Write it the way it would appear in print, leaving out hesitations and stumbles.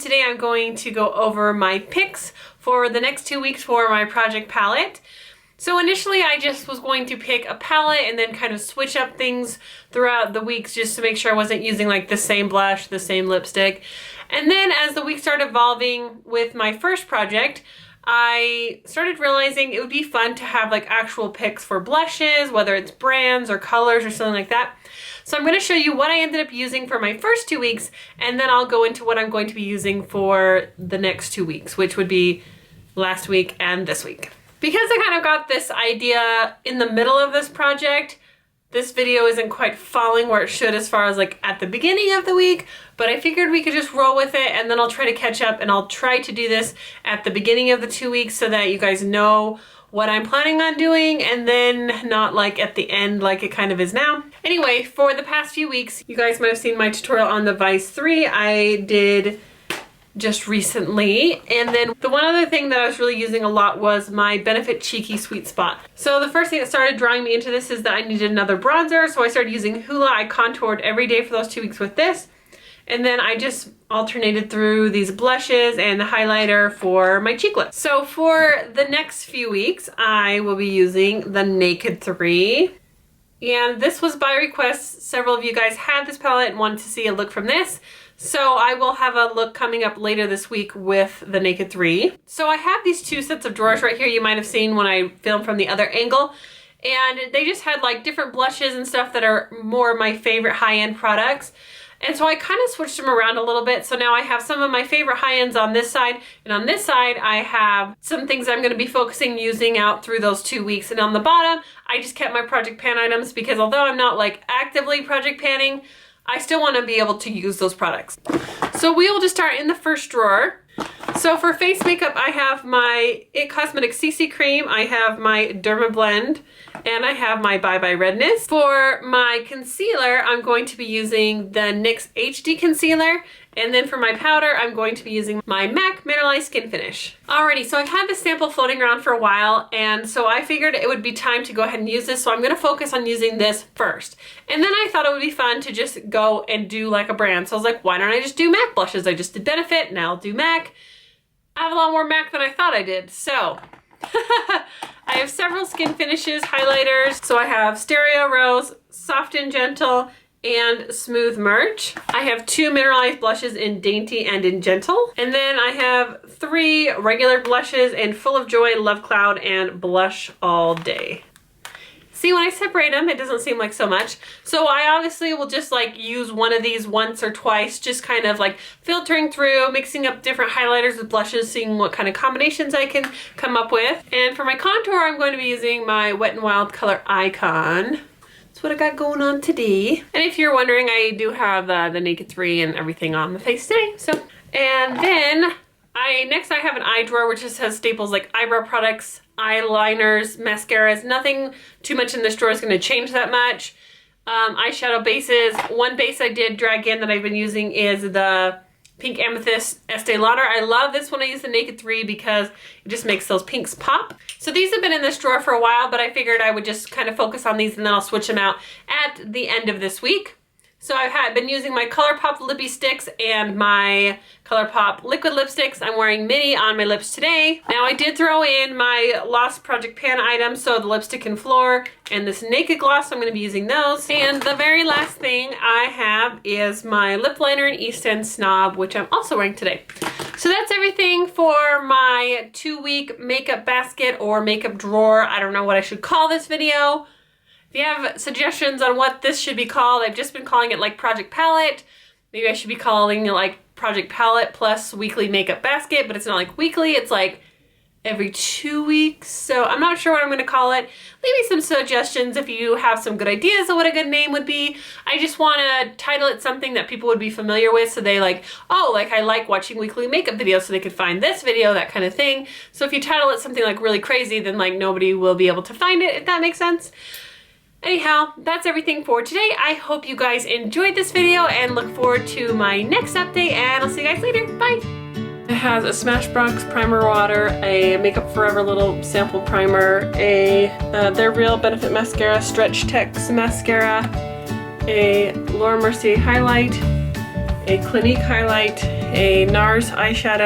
today I'm going to go over my picks for the next 2 weeks for my project palette. So initially I just was going to pick a palette and then kind of switch up things throughout the weeks just to make sure I wasn't using like the same blush, the same lipstick. And then as the weeks started evolving with my first project, I started realizing it would be fun to have like actual picks for blushes, whether it's brands or colors or something like that. So I'm going to show you what I ended up using for my first 2 weeks, and then I'll go into what I'm going to be using for the next 2 weeks, which would be last week and this week. Because I kind of got this idea in the middle of this project, this video isn't quite falling where it should as far as like at the beginning of the week, but I figured we could just roll with it and then I'll try to catch up, and I'll try to do this at the beginning of the 2 weeks so that you guys know what I'm planning on doing and then not like at the end like it kind of is now. Anyway, for the past few weeks, you guys might have seen my tutorial on the Vice 3 I did just recently, and then the one other thing that I was really using a lot was my Benefit Cheeky Sweet Spot. So the first thing that started drawing me into this is that I needed another bronzer, so I started using Hoola. I contoured every day for those 2 weeks with this, and then I just alternated through these blushes and the highlighter for my cheek lip. So for the next few weeks I will be using the Naked 3, and this was by request. Several of you guys had this palette and wanted to see a look from this. So I will have a look coming up later this week with the Naked 3. So I have these 2 sets of drawers right here you might have seen when I filmed from the other angle. And they just had like different blushes and stuff that are more my favorite high-end products. And so I kind of switched them around a little bit. So now I have some of my favorite high-ends on this side. And on this side, I have some things I'm going to be focusing using out through those 2 weeks. And on the bottom, I just kept my project pan items because although I'm not like actively project panning, I still want to be able to use those products. So we will just start in the first drawer. So for face makeup, I have my IT Cosmetics CC Cream, I have my Derma Blend, and I have my Bye Bye Redness. For my concealer, I'm going to be using the NYX HD Concealer, and then for my powder, I'm going to be using my MAC Mineralized Skin Finish. Alrighty, so I've had this sample floating around for a while, and so I figured it would be time to go ahead and use this, so I'm going to focus on using this first. And then I thought it would be fun to just go and do like a brand. So I was like, why don't I just do MAC blushes? I just did Benefit, now I'll do MAC. I have a lot more MAC than I thought I did, so I have several skin finishes, highlighters. So I have Stereo Rose, Soft and Gentle, and Smooth Merge. I have 2 mineralized blushes in Dainty and in Gentle. And then I have 3 regular blushes in Full of Joy, Love Cloud, and Blush All Day. See, when I separate them, it doesn't seem like so much. So I obviously will just like use one of these once or twice, just kind of like filtering through, mixing up different highlighters with blushes, seeing what kind of combinations I can come up with. And for my contour, I'm going to be using my Wet n Wild Color Icon. That's what I got going on today. And if you're wondering, I do have the Naked 3 and everything on the face today. So, and then next I have an eye drawer which just has staples like eyebrow products, eyeliners, mascaras. Nothing too much in this drawer is going to change that much. Eyeshadow bases. One base I did drag in that I've been using is the Pink Amethyst Estee Lauder. I love this when I use the Naked 3 because it just makes those pinks pop. So these have been in this drawer for a while, but I figured I would just kind of focus on these and then I'll switch them out at the end of this week. So I've been using my ColourPop Lippy Sticks and my ColourPop liquid lipsticks. I'm wearing Mini on my lips today. Now I did throw in my Lost Project Pan items, so the lipstick and floor and this Naked Gloss, so I'm going to be using those. And the very last thing I have is my lip liner in East End Snob, which I'm also wearing today. So that's everything for my 2-week makeup basket or makeup drawer. I don't know what I should call this video. If you have suggestions on what this should be called, I've just been calling it like Project Palette. Maybe I should be calling it like Project Palette plus Weekly Makeup Basket, but it's not like weekly, it's like every 2 weeks. So I'm not sure what I'm going to call it. Leave me some suggestions if you have some good ideas of what a good name would be. I just want to title it something that people would be familiar with, so they like, oh, like I like watching weekly makeup videos, so they could find this video, that kind of thing. So if you title it something like really crazy, then like nobody will be able to find it, if that makes sense. Anyhow, that's everything for today. I hope you guys enjoyed this video and look forward to my next update, and I'll see you guys later. Bye! It has a Smashbox primer water, a Makeup Forever little sample primer, a They're Real Benefit Mascara, Stretch Tex Mascara, a Laura Mercier highlight, a Clinique highlight, a NARS eyeshadow,